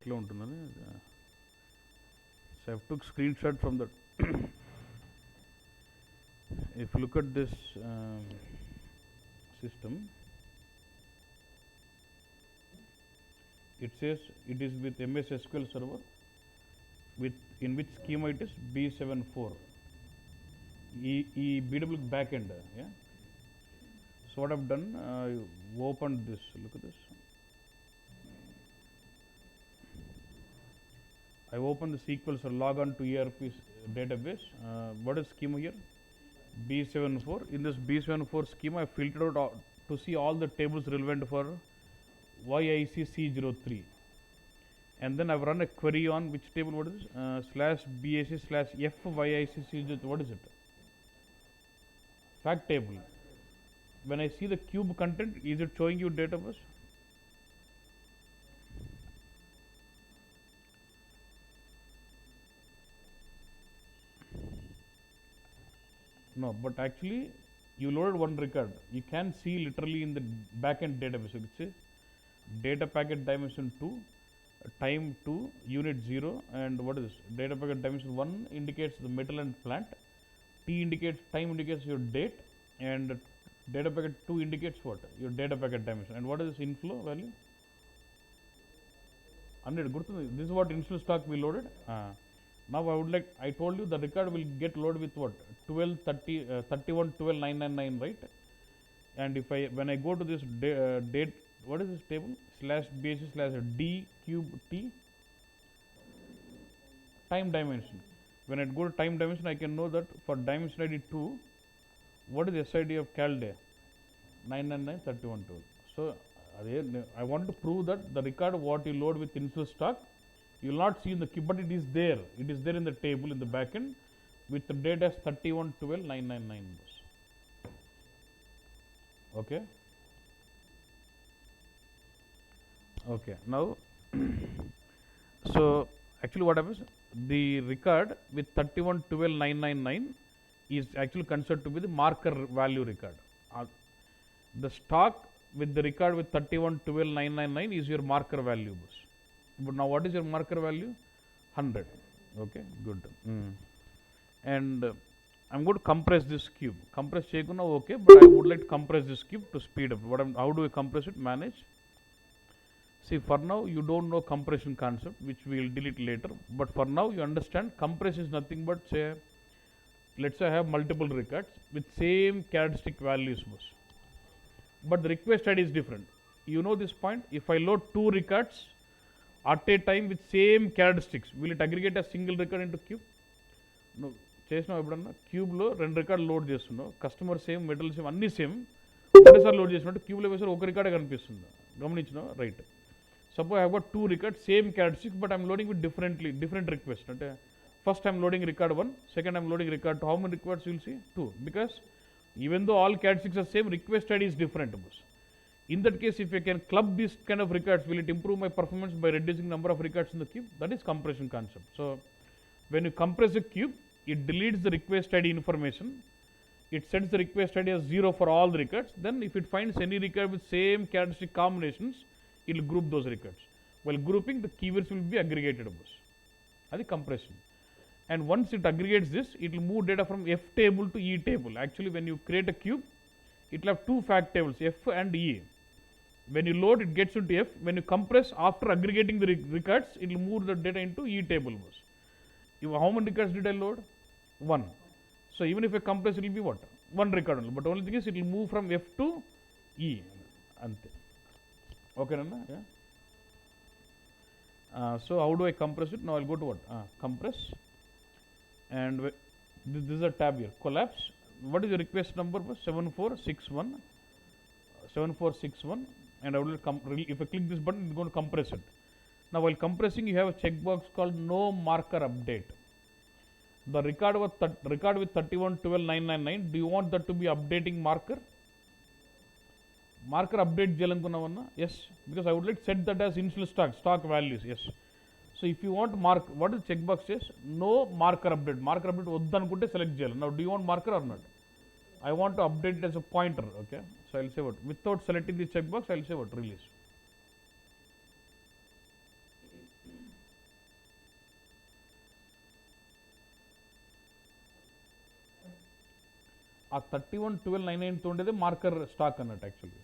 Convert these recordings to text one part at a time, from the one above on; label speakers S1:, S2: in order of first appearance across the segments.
S1: ఎట్లా ఉంటుందని. So I took screenshot from the if you look at this system, it says it is with MS SQL server with in which schema it is B74 BW backend. Yeah. So what I've done, I opened this. Look at this. I opened the SQL server, log on to ERP database. What is schema here? B74. In this B74 schema, I filtered out to see all the tables relevant for YIC C03. And then I've run a query on which table, what is this? /BAC /F YIC C03. What is it? Fact table. When I see the cube content, is it showing you database? No, but actually you loaded one record. You can see literally in the backend database. You can say data packet dimension 2, time 2, unit 0, and what is this? Data packet dimension 1 indicates the metal and plant. T indicates time, indicates your date, and data packet 2 indicates what? Your data packet dimension. And what is this inflow value? 100. This is what initial stock we loaded. Now I would like, I told you the record will get loaded with what? 12, 30, 31, 12, 999, right? And if I, when I go to this date, what is this table? /BAC /D cube T, time dimension. When I go to time dimension, I can know that for dimension ID 2, what is the SID of CalDay? 999, 31, 12. So I want to prove that the record what you load with initial stock, you will not see in the cube, but it is there. It is there in the table in the backend with the date as 31, 12, 999. Okay. Okay. Now, so actually what happens? The record with 31, 12, 999 is actually considered to be the marker value record. The stock with the record with 31, 12, 999 is your marker value. But now what is your marker value? 100. Okay, good. And I'm going to compress this cube. Compress chekuna okay, but I would like to compress this cube to speed up. How do I compress it? Manage. See, for now you don't know compression concept, which we will delete later. But for now you understand compress is nothing but, say, let's say I have multiple records with same characteristic values. But the request ID is different. You know this point? If I load 2 records at a time with same characteristics, will it aggregate a single record into cube? No. చేసినావు ఎప్పుడన్నా క్యూబ్లో 2 record load చేస్తున్నావు, customer same, metal same, అన్నీ same, ఒకటేసారి load చేసినట్టు క్యూబ్లో వేసారు ఒక రికార్డే కనిపిస్తుంది. గమనించినావు? Right. Suppose I have got 2 records same characteristics, but I'm loading with different request. అంటే first I'm loading record 1, second I'm loading record 2. How many records will see? 2. Because even though all characteristics are same, request ID is different. In that case, if I can club these kind of records, will it improve my performance by reducing number of records in the cube? That is compression concept. So when you compress a cube, it deletes the request ID information. It sets the request ID as 0 for all the records. Then if it finds any record with same characteristic combinations, it will group those records. While grouping, the keywords will be aggregated. That is compression. And once it aggregates this, it will move data from F table to E table. Actually, when you create a cube, it will have 2 fact tables, F and E. When you load, it gets into F. When you compress, after aggregating the records, it will move the data into E table. How many records did I load? 1. So even if I compress, it will be what? 1 record only. But only thing is, it will move from F to E. Ante. Okay, Nanda? Yeah. So how do I compress it? Now I'll go to what? Compress. And this is a tab here. Collapse. What is the request number? 7461. 7461. And I will if I click this button, it's going to compress it. Now while compressing, you have a checkbox called no marker update. The record with 31, 12, 999, do you want that to be updating marker? Marker update cheyalanunna? Yes, because I would like to set that as initial stock values. Yes. So if you want mark, what is checkbox says? No marker update. Marker update oddanukunte select cheyali. Now do you want marker or not? I want to update it as a pointer. Okay. So I'll say what? Without selecting the checkbox, I'll say what? Release. ఆ 31,12,99 ఉండేది marker stock అన్నట్టు actually.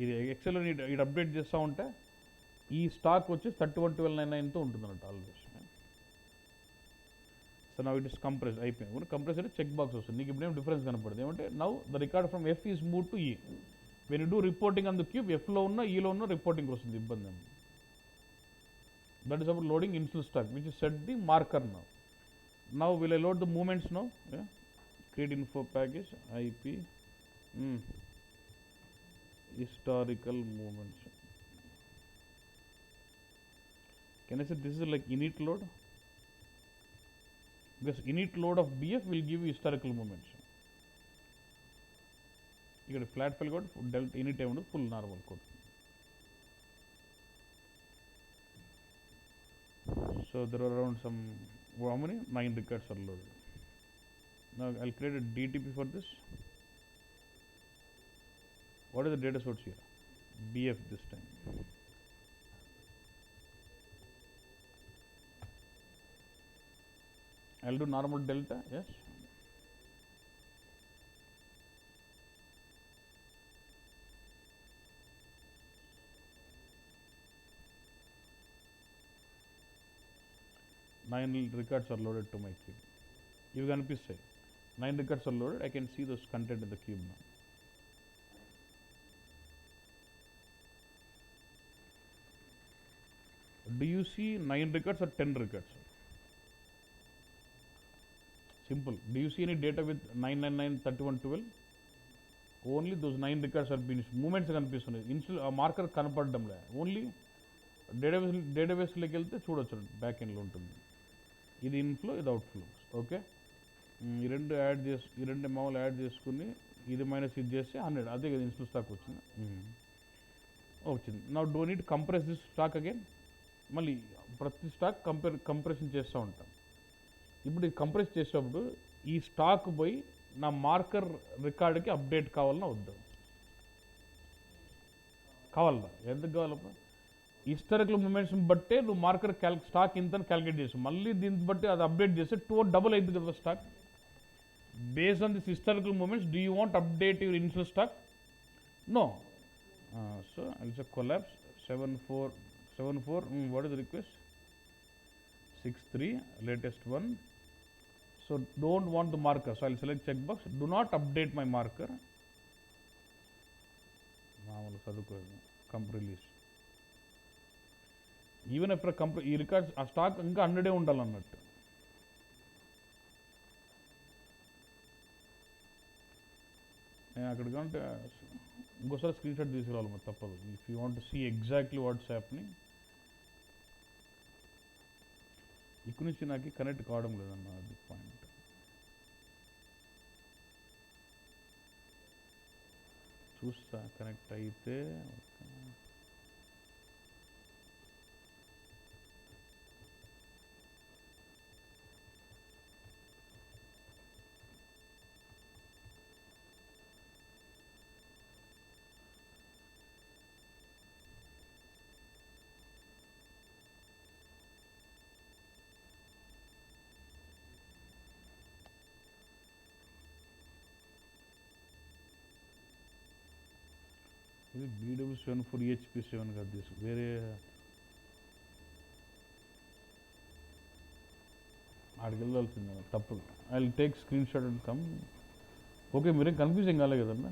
S1: ఇది Excel ఇది update చేస్తూ ఉంటే ఈ stock వచ్చి 31,12,99తో ఉంటుంది అన్నట్టు always. So now it is compress అయిపోయింది. కంప్రెస్ అంటే చెక్ బాక్స్ వస్తుంది, నీకు ఇప్పుడు ఏం డిఫరెన్స్ కనపడుతుంది ఏమంటే now the record from F is move to E. When you do reporting on the cube ఎఫ్లో ఉన్న ఈలో ఉన్న రిపోర్టింగ్ వస్తుంది, ఇబ్బంది అండి. That is about loading inflow stock which is set the marker now. Now will I load the moments now. Create info package IP historical movements. Can I say this is like init load? Because init load of BF will give you historical movements. You got a flat file code, delta init time full normal code. So there are around some, how many? 9 records are loaded. Now I'll create a DTP for this. What is the data source here? BF this time. I'll do normal delta, yes. Nine records are loaded to my cube. You can say 9 records are loaded. I can see those content in the cube now. Do you see 9 records or 10 records? Simple. Do you see any data with 999, 31, 12? Only those 9 records are being movements కనిపిస్తున్నాయి. Install ఆ marker కనపడడం లే. Only డేటాబేస్లోకి వెళ్తే చూడొచ్చు, back ఎండ్లో ఉంటుంది. ఇది inflow, ఇది అవుట్ఫ్లో. ఓకే, ఈ రెండు యాడ్ చేసి, ఈ రెండు మామూలు యాడ్ చేసుకుని ఇది మైనస్ ఇది చేస్తే 100. అదే కదా ఇన్స్టల్ స్టాక్ వచ్చింది. వచ్చింది. నా డో need compress this stack again. మళ్ళీ ప్రతి స్టాక్ కంప్రెషన్ చేస్తూ ఉంటాం. ఇప్పుడు ఇది కంప్రెస్ చేసేటప్పుడు ఈ స్టాక్ పోయి నా మార్కర్ రికార్డుకి అప్డేట్ కావాలన్నా వద్దు? కావాలా? ఎందుకు కావాలప్ప? హిస్టారికల్ మూమెంట్స్ని బట్టే నువ్వు మార్కర్ స్టాక్ ఇంత క్యాలిక్యులేట్ చేసి మళ్ళీ దీన్ని బట్టి అది అప్డేట్ చేస్తే 2 డబుల్ అవుతుంది కదా stock. Based on this historical movements, do you want to update your initial stock? No. So I'll just collapse 74. What is the request? 63 latest one. So don't want the marker. So I'll select checkbox. Do not update my marker. Release. Even after ఈ records ఆ stock ఇంకా 100 ఉండాలన్నట్టు. నేను అక్కడికి అంటే ఇంకోసారి screen shot తీసుకురావాలి మరి తప్పదు. If you want to see exactly what's happening. ఇక్కడ నుంచి నాకు కనెక్ట్ కావడం లేదన్న, అది పాయింట్. చూస్తా కనెక్ట్ అయితే. ఇది BW74 EHP7 కాదు, దిస్ వేరే ఆడికి వెళ్ళాల్సిందే తప్పదు. I will take screen shot and come. Okay, మీరేం కన్ఫ్యూజింగ్ కాలే కదన్నా.